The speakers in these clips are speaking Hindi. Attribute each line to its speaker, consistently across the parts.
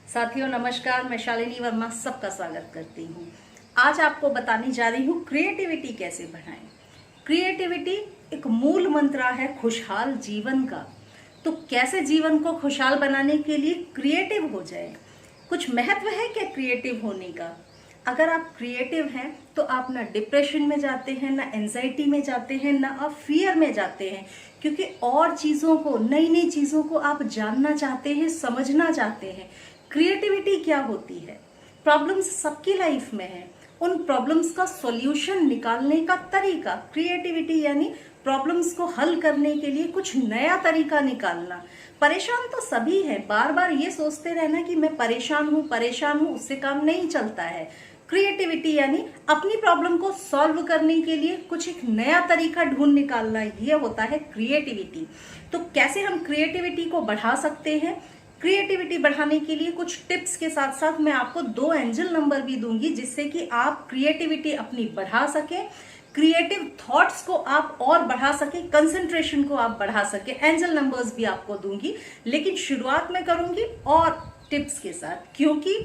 Speaker 1: साथियों नमस्कार, मैं शालिनी वर्मा सबका स्वागत करती हूँ। आज आपको बताने जा रही हूँ क्रिएटिविटी कैसे बढ़ाएं। क्रिएटिविटी एक मूल मंत्र है खुशहाल जीवन का। तो कैसे जीवन को खुशहाल बनाने के लिए क्रिएटिव हो जाए। कुछ महत्व है क्या क्रिएटिव होने का। अगर आप क्रिएटिव हैं तो आप ना डिप्रेशन में जाते हैं, ना एंजाइटी में जाते हैं, ना आप फियर में जाते हैं, क्योंकि और चीज़ों को, नई नई चीज़ों को आप जानना चाहते हैं, समझना चाहते हैं। क्रिएटिविटी क्या होती है? प्रॉब्लम्स सबकी लाइफ में है, उन प्रॉब्लम्स का सॉल्यूशन निकालने का तरीका क्रिएटिविटी, यानी प्रॉब्लम्स को हल करने के लिए कुछ नया तरीका निकालना। परेशान तो सभी है, बार बार ये सोचते रहना कि मैं परेशान हूँ, उससे काम नहीं चलता है। क्रिएटिविटी यानी अपनी प्रॉब्लम को सॉल्व करने के लिए कुछ एक नया तरीका ढूंढ निकालना, ये होता है क्रिएटिविटी। तो कैसे हम क्रिएटिविटी को बढ़ा सकते हैं? क्रिएटिविटी बढ़ाने के लिए कुछ टिप्स के साथ साथ मैं आपको 2 एंजल नंबर भी दूंगी, जिससे कि आप क्रिएटिविटी अपनी बढ़ा सके, क्रिएटिव थॉट्स को आप और बढ़ा सके, कंसंट्रेशन को आप बढ़ा सके। एंजल नंबर्स भी आपको दूंगी, लेकिन शुरुआत में करूंगी और टिप्स के साथ, क्योंकि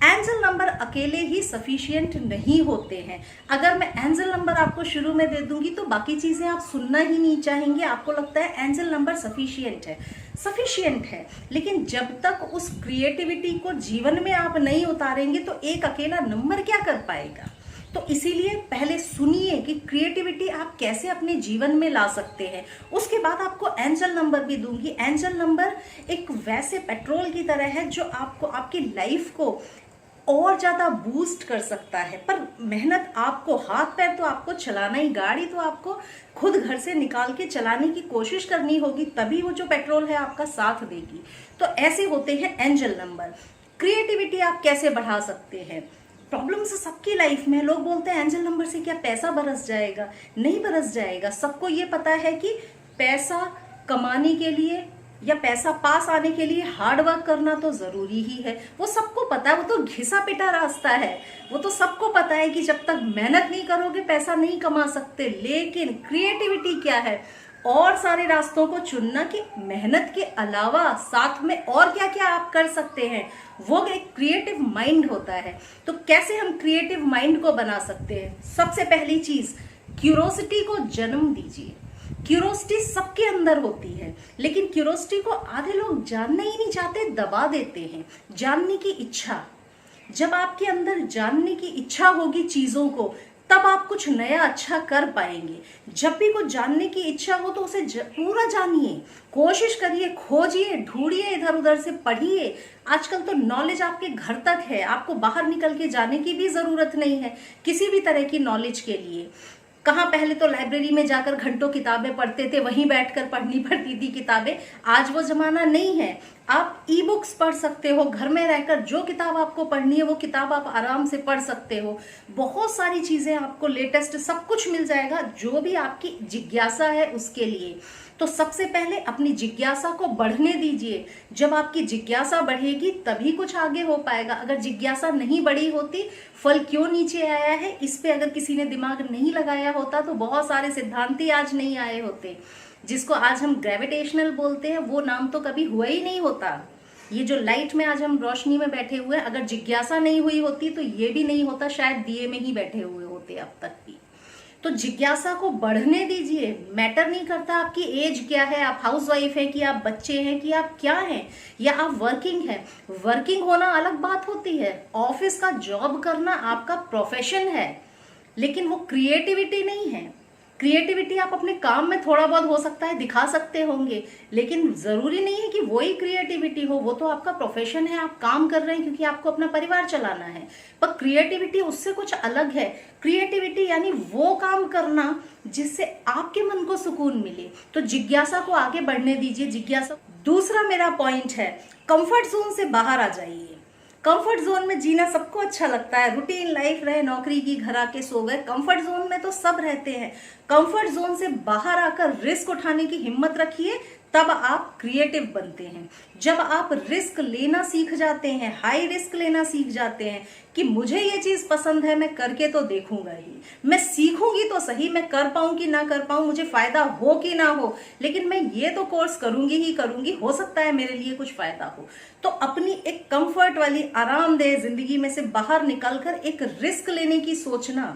Speaker 1: एंजल नंबर अकेले ही सफिशिएंट नहीं होते हैं। अगर मैं एंजल नंबर आपको शुरू में दे दूंगी तो बाकी चीजें आप सुनना ही नहीं चाहेंगे। आपको लगता है एंजल नंबर सफिशिएंट है, लेकिन जब तक उस क्रिएटिविटी को जीवन में आप नहीं उतारेंगे तो एक अकेला नंबर क्या कर पाएगा। तो इसीलिए पहले सुनिए कि क्रिएटिविटी आप कैसे अपने जीवन में ला सकते हैं। उसके बाद आपको एंजल नंबर भी दूंगी। एंजल नंबर एक वैसे पेट्रोल की तरह है जो आपको, आपकी लाइफ को और ज्यादा बूस्ट कर सकता है। पर मेहनत आपको, हाथ पैर तो आपको चलाना ही, गाड़ी तो आपको खुद घर से निकाल के चलाने की कोशिश करनी होगी, तभी वो जो पेट्रोल है आपका साथ देगी। तो ऐसे होते हैं एंजल नंबर। क्रिएटिविटी आप कैसे बढ़ा सकते हैं? प्रॉब्लम्स सबकी लाइफ में। लोग बोलते हैं एंजल नंबर से क्या पैसा बरस जाएगा? नहीं बरस जाएगा। सबको ये पता है कि पैसा कमाने के लिए या पैसा पास आने के लिए हार्ड वर्क करना तो जरूरी ही है। वो सबको पता है, वो तो घिसा पिटा रास्ता है। वो तो सबको पता है कि जब तक मेहनत नहीं करोगे पैसा नहीं कमा सकते। लेकिन क्रिएटिविटी क्या है? और सारे रास्तों को चुनना कि मेहनत के अलावा साथ में और क्या क्या आप कर सकते हैं। वो एक क्रिएटिव माइंड होता है। तो कैसे हम क्रिएटिव माइंड को बना सकते हैं? सबसे पहली चीज, क्यूरोसिटी को जन्म दीजिए। क्यूरोसिटी सबके अंदर होती है, लेकिन क्यूरोसिटी को आधे लोग जानना ही नहीं चाहते, दबा देते हैं। जानने की इच्छा, जब आपके अंदर जानने की इच्छा होगी चीजों को, तब आप कुछ नया अच्छा कर पाएंगे। जब भी कुछ जानने की इच्छा हो तो उसे पूरा जानिए, कोशिश करिए, खोजिए, ढूंढिए, इधर उधर से पढ़िए। आजकल तो नॉलेज आपके घर तक है, आपको बाहर निकल के जाने की भी जरूरत नहीं है किसी भी तरह की नॉलेज के लिए। कहाँ पहले तो लाइब्रेरी में जाकर घंटों किताबें पढ़ते थे, वहीं बैठकर पढ़नी पड़ती थी किताबें। आज वो जमाना नहीं है। आप ई बुक्स पढ़ सकते हो, घर में रहकर जो किताब आपको पढ़नी है वो किताब आप आराम से पढ़ सकते हो। बहुत सारी चीजें आपको लेटेस्ट सब कुछ मिल जाएगा, जो भी आपकी जिज्ञासा है उसके लिए। तो सबसे पहले अपनी जिज्ञासा को बढ़ने दीजिए। जब आपकी जिज्ञासा बढ़ेगी तभी कुछ आगे हो पाएगा। अगर जिज्ञासा नहीं बढ़ी होती, फल क्यों नीचे आया है, इस पे अगर किसी ने दिमाग नहीं लगाया होता तो बहुत सारे सिद्धांत ही आज नहीं आए होते। जिसको आज हम ग्रेविटेशनल बोलते हैं, वो नाम तो कभी हुआ ही नहीं होता। ये जो लाइट में आज हम रोशनी में बैठे हुए हैं, अगर जिज्ञासा नहीं हुई होती तो ये भी नहीं होता, शायद दिए में ही बैठे हुए होते अब तक भी। तो जिज्ञासा को बढ़ने दीजिए। मैटर नहीं करता आपकी एज क्या है, आप हाउसवाइफ हैं कि आप बच्चे हैं कि आप क्या हैं, या आप वर्किंग हैं। वर्किंग होना अलग बात होती है, ऑफिस का जॉब करना आपका प्रोफेशन है, लेकिन वो क्रिएटिविटी नहीं है। क्रिएटिविटी आप अपने काम में थोड़ा बहुत हो सकता है दिखा सकते होंगे, लेकिन जरूरी नहीं है कि वो ही क्रिएटिविटी हो। वो तो आपका प्रोफेशन है, आप काम कर रहे हैं क्योंकि आपको अपना परिवार चलाना है। पर क्रिएटिविटी उससे कुछ अलग है। क्रिएटिविटी यानी वो काम करना जिससे आपके मन को सुकून मिले। तो जिज्ञासा को आगे बढ़ने दीजिए। जिज्ञासा। दूसरा मेरा पॉइंट है, कंफर्ट जोन से बाहर आ जाइए। कंफर्ट जोन में जीना सबको अच्छा लगता है। रूटीन लाइफ रहे, नौकरी की, घर आके सो गए, कंफर्ट जोन में तो सब रहते हैं। कंफर्ट जोन से बाहर आकर रिस्क उठाने की हिम्मत रखिए, तब आप क्रिएटिव बनते हैं। जब आप रिस्क लेना सीख जाते हैं, हाई रिस्क लेना सीख जाते हैं कि मुझे ये चीज पसंद है, मैं करके तो देखूंगा ही, मैं सीखूंगी तो सही, मैं कर पाऊं कि ना कर पाऊं, मुझे फायदा हो कि ना हो, लेकिन मैं ये तो कोर्स करूंगी ही करूंगी, हो सकता है मेरे लिए कुछ फायदा हो। तो अपनी एक कंफर्ट वाली आरामदेह जिंदगी में से बाहर निकलकर एक रिस्क लेने की सोचना,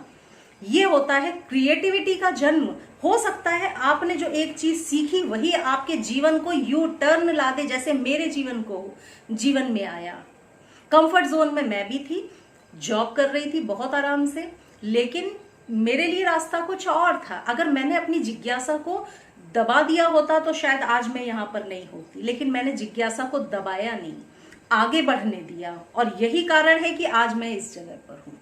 Speaker 1: ये होता है क्रिएटिविटी का जन्म। हो सकता है आपने जो एक चीज सीखी वही आपके जीवन को यू टर्न ला दे, जैसे मेरे जीवन में आया। कंफर्ट जोन में मैं भी थी, जॉब कर रही थी बहुत आराम से, लेकिन मेरे लिए रास्ता कुछ और था। अगर मैंने अपनी जिज्ञासा को दबा दिया होता तो शायद आज मैं यहाँ पर नहीं होती, लेकिन मैंने जिज्ञासा को दबाया नहीं, आगे बढ़ने दिया, और यही कारण है कि आज मैं इस जगह पर हूं।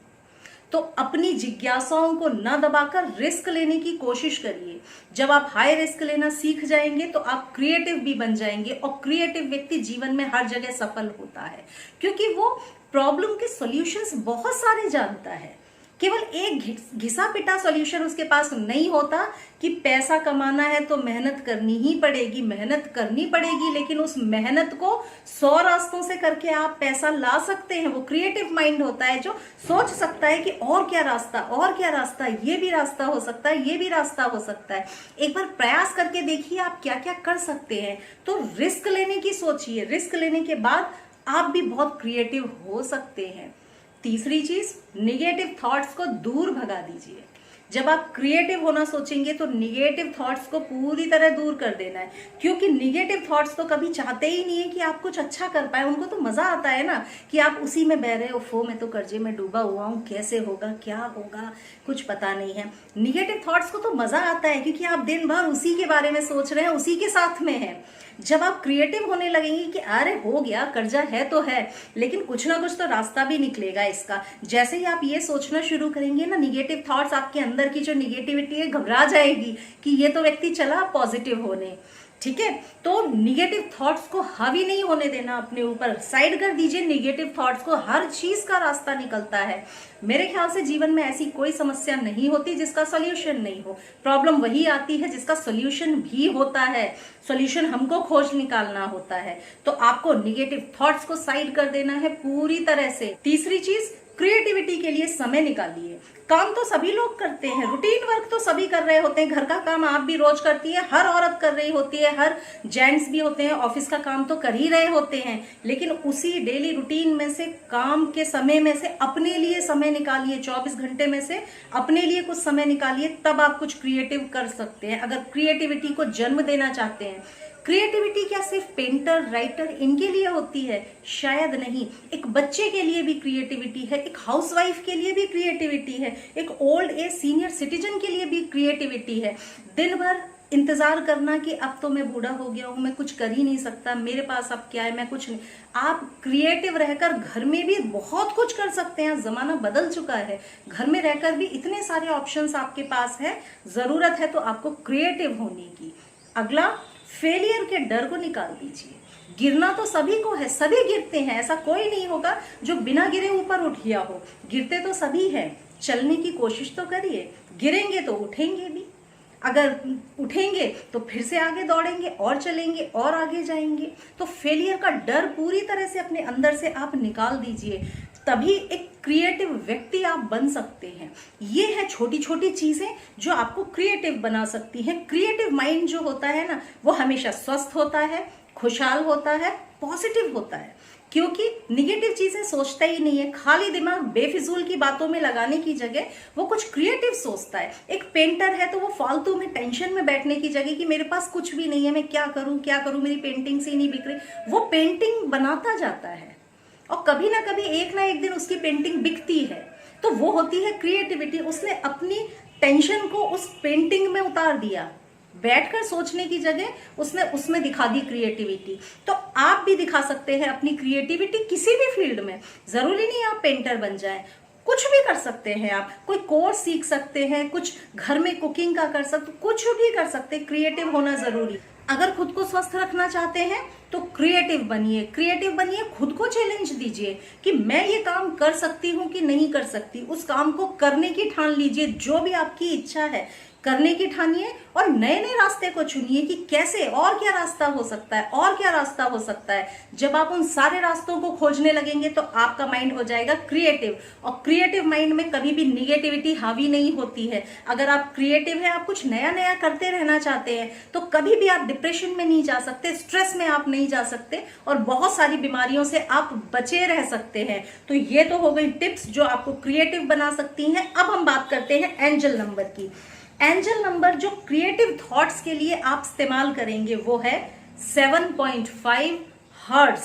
Speaker 1: तो अपनी जिज्ञासाओं को न दबाकर रिस्क लेने की कोशिश करिए। जब आप हाई रिस्क लेना सीख जाएंगे तो आप क्रिएटिव भी बन जाएंगे, और क्रिएटिव व्यक्ति जीवन में हर जगह सफल होता है, क्योंकि वो प्रॉब्लम के सॉल्यूशंस बहुत सारे जानता है। केवल एक घिसा पिटा सॉल्यूशन उसके पास नहीं होता कि पैसा कमाना है तो मेहनत करनी ही पड़ेगी, मेहनत करनी पड़ेगी, लेकिन उस मेहनत को 100 रास्तों से करके आप पैसा ला सकते हैं। वो क्रिएटिव माइंड होता है जो सोच सकता है कि और क्या रास्ता, ये भी रास्ता हो सकता है, ये भी रास्ता हो सकता है। एक बार प्रयास करके देखिए आप क्या क्या कर सकते हैं। तो रिस्क लेने की सोचिए, रिस्क लेने के बाद आप भी बहुत क्रिएटिव हो सकते हैं। तीसरी चीज, निगेटिव थॉट्स को दूर भगा दीजिए। जब आप क्रिएटिव होना सोचेंगे तो निगेटिव थॉट्स को पूरी तरह दूर कर देना है, क्योंकि निगेटिव थॉट्स तो कभी चाहते ही नहीं है कि आप कुछ अच्छा कर पाए। उनको तो मजा आता है ना कि आप उसी में बह रहे हो, फो मैं तो कर्जे में डूबा हुआ हूँ, कैसे होगा, क्या होगा, कुछ पता नहीं है। निगेटिव थॉट्स को तो मजा आता है क्योंकि आप दिन भर उसी के बारे में सोच रहे हैं, उसी के साथ में है। जब आप क्रिएटिव होने लगेंगे कि अरे हो गया, कर्जा है तो है, लेकिन कुछ ना कुछ तो रास्ता भी निकलेगा इसका, जैसे ही आप ये सोचना शुरू करेंगे ना, निगेटिव थॉट्स, आपके अंदर की जो निगेटिविटी है घबरा जाएगी कि ये तो व्यक्ति चला पॉजिटिव होने। ठीक है, तो निगेटिव थॉट्स को हावी नहीं होने देना अपने ऊपर, साइड कर दीजिए निगेटिव थॉट्स को। हर चीज का रास्ता निकलता है। मेरे ख्याल से जीवन में ऐसी कोई समस्या नहीं होती जिसका सॉल्यूशन नहीं हो। प्रॉब्लम वही आती है जिसका सॉल्यूशन भी होता है। सॉल्यूशन हमको खोज निकालना होता है। तो आपको निगेटिव थॉट्स को साइड कर देना है पूरी तरह से। तीसरी चीज, क्रिएटिविटी के लिए समय निकालिए। काम तो सभी लोग करते हैं, रूटीन वर्क तो सभी कर रहे होते हैं, घर का काम आप भी रोज करती है, हर औरत कर रही होती है, हर जेंट्स भी होते हैं, ऑफिस का काम तो कर ही रहे होते हैं, लेकिन उसी डेली रूटीन में से, काम के समय में से अपने लिए समय निकालिए। 24 घंटे में से अपने लिए कुछ समय निकालिए, तब आप कुछ क्रिएटिव कर सकते हैं। अगर क्रिएटिविटी को जन्म देना चाहते हैं, क्रिएटिविटी क्या सिर्फ पेंटर, राइटर इनके लिए होती है? शायद नहीं। एक बच्चे के लिए भी क्रिएटिविटी है, एक हाउसवाइफ के लिए भी क्रिएटिविटी है, एक ओल्ड एज सीनियर सिटीजन के लिए भी क्रिएटिविटी है। दिन भर इंतजार करना कि अब तो मैं बूढ़ा हो गया हूं, मैं कुछ कर ही नहीं सकता, मेरे पास अब क्या है, मैं कुछ नहीं। आप क्रिएटिव रहकर घर में भी बहुत कुछ कर सकते हैं। जमाना बदल चुका है, घर में रहकर भी इतने सारे ऑप्शंस आपके पास है। जरूरत है तो आपको क्रिएटिव होने की। अगला, फेलियर के डर को निकाल दीजिए। गिरना तो सभी को है, सभी गिरते हैं, ऐसा कोई नहीं होगा जो बिना गिरे ऊपर उठ गया हो। गिरते तो सभी हैं। चलने की कोशिश तो करिए, गिरेंगे तो उठेंगे भी, अगर उठेंगे तो फिर से आगे दौड़ेंगे और चलेंगे और आगे जाएंगे। तो फेलियर का डर पूरी तरह से अपने अंदर से आप निकाल दीजिए, तभी एक क्रिएटिव व्यक्ति आप बन सकते हैं। ये है छोटी छोटी चीजें जो आपको क्रिएटिव बना सकती हैं। क्रिएटिव माइंड जो होता है ना, वो हमेशा स्वस्थ होता है, खुशहाल होता है, पॉजिटिव होता है, क्योंकि निगेटिव चीजें सोचता ही नहीं है। खाली दिमाग बेफिजूल की बातों में लगाने की जगह वो कुछ क्रिएटिव सोचता है। एक पेंटर है तो वो फालतू में टेंशन में बैठने की जगह कि मेरे पास कुछ भी नहीं है, मैं क्या करूं, मेरी पेंटिंग से ही नहीं बिक रही, वो पेंटिंग बनाता जाता है और कभी ना कभी एक ना एक दिन उसकी पेंटिंग बिकती है। तो वो होती है क्रिएटिविटी। उसने अपनी टेंशन को उस पेंटिंग में उतार दिया, बैठकर सोचने की जगह उसने उसमें दिखा दी क्रिएटिविटी। तो आप भी दिखा सकते हैं अपनी क्रिएटिविटी किसी भी फील्ड में। जरूरी नहीं आप पेंटर बन जाएं, कुछ भी कर सकते हैं आप। कोई कोर्स सीख सकते हैं, कुछ घर में कुकिंग का कर सकते, कुछ भी कर सकते हैं। क्रिएटिव होना जरूरी। अगर खुद को स्वस्थ रखना चाहते हैं तो क्रिएटिव बनिए, क्रिएटिव बनिए, खुद को चैलेंज दीजिए कि मैं ये काम कर सकती हूँ कि नहीं कर सकती। उस काम को करने की ठान लीजिए, जो भी आपकी इच्छा है करने की ठानिए और नए नए रास्ते को चुनिए कि कैसे और क्या रास्ता हो सकता है, और क्या रास्ता हो सकता है। जब आप उन सारे रास्तों को खोजने लगेंगे तो आपका माइंड हो जाएगा क्रिएटिव, और क्रिएटिव माइंड में कभी भी निगेटिविटी हावी नहीं होती है। अगर आप क्रिएटिव है, आप कुछ नया नया करते रहना चाहते हैं, तो कभी भी आप डिप्रेशन में नहीं जा सकते, स्ट्रेस में आप नहीं जा सकते, और बहुत सारी बीमारियों से आप बचे रह सकते हैं। तो ये तो हो गई टिप्स जो आपको क्रिएटिव बना सकती हैं। अब हम बात करते हैं एंजल नंबर की। एंजल नंबर जो क्रिएटिव थॉट्स के लिए आप इस्तेमाल करेंगे वो है 7.5 हर्ट्ज।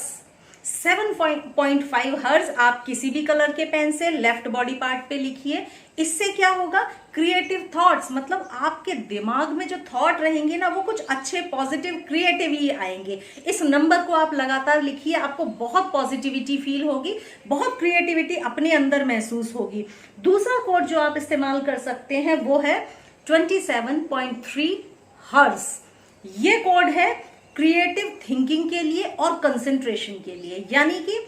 Speaker 1: 7.5 हर्ट्ज आप किसी भी कलर के पेन से लेफ्ट बॉडी पार्ट पे लिखिए। इससे क्या होगा, क्रिएटिव थॉट्स, मतलब आपके दिमाग में जो थॉट रहेंगे ना वो कुछ अच्छे, पॉजिटिव, क्रिएटिव ही आएंगे। इस नंबर को आप लगातार लिखिए, आपको बहुत पॉजिटिविटी फील होगी, बहुत क्रिएटिविटी अपने अंदर महसूस होगी। दूसरा कोड जो आप इस्तेमाल कर सकते हैं वो है 27.3 हर्ट्ज। ये कोड है क्रिएटिव थिंकिंग के लिए और कंसंट्रेशन के लिए, यानी कि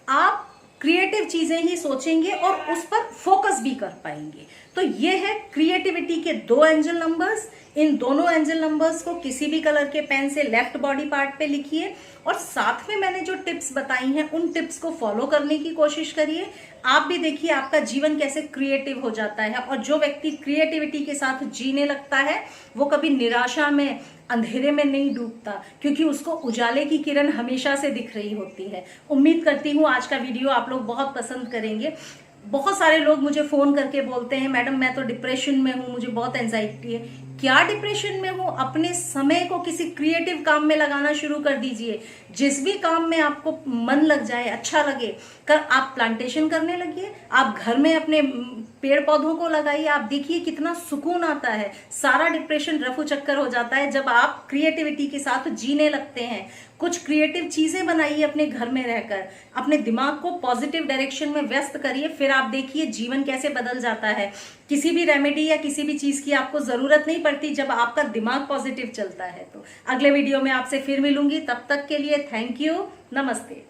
Speaker 1: आप क्रिएटिव चीजें ही सोचेंगे और उस पर फोकस भी कर पाएंगे। तो ये है क्रिएटिविटी के 2 एंजल नंबर्स। इन दोनों एंजल नंबर्स को किसी भी कलर के पेन से लेफ्ट बॉडी पार्ट पे लिखिए और साथ में मैंने जो टिप्स बताई हैं उन टिप्स को फॉलो करने की कोशिश करिए। आप भी देखिए आपका जीवन कैसे क्रिएटिव हो जाता है। और जो व्यक्ति क्रिएटिविटी के साथ जीने लगता है वो कभी निराशा में, अंधेरे में नहीं डूबता, क्योंकि उसको उजाले की किरण हमेशा से दिख रही होती है। उम्मीद करती हूँ आज का वीडियो आप लोग बहुत पसंद करेंगे। बहुत सारे लोग मुझे फोन करके बोलते हैं मैडम मैं तो डिप्रेशन में हूँ, मुझे बहुत एंजाइटी है। क्या डिप्रेशन में हूँ? अपने समय को किसी क्रिएटिव काम में लगाना शुरू कर दीजिए। जिस भी काम में आपको मन लग जाए, अच्छा लगे, आप प्लांटेशन करने लगिए, आप घर में अपने पेड़ पौधों को लगाइए, आप देखिए कितना सुकून आता है। सारा डिप्रेशन रफू चक्कर हो जाता है जब आप क्रिएटिविटी के साथ जीने लगते हैं। कुछ क्रिएटिव चीजें बनाइए अपने घर में रहकर, अपने दिमाग को पॉजिटिव डायरेक्शन में व्यस्त करिए, फिर आप देखिए जीवन कैसे बदल जाता है। किसी भी रेमेडी या किसी भी चीज की आपको जरूरत नहीं पड़ती जब आपका दिमाग पॉजिटिव चलता है। तो अगले वीडियो में आपसे फिर मिलूंगी, तब तक के लिए थैंक यू, नमस्ते।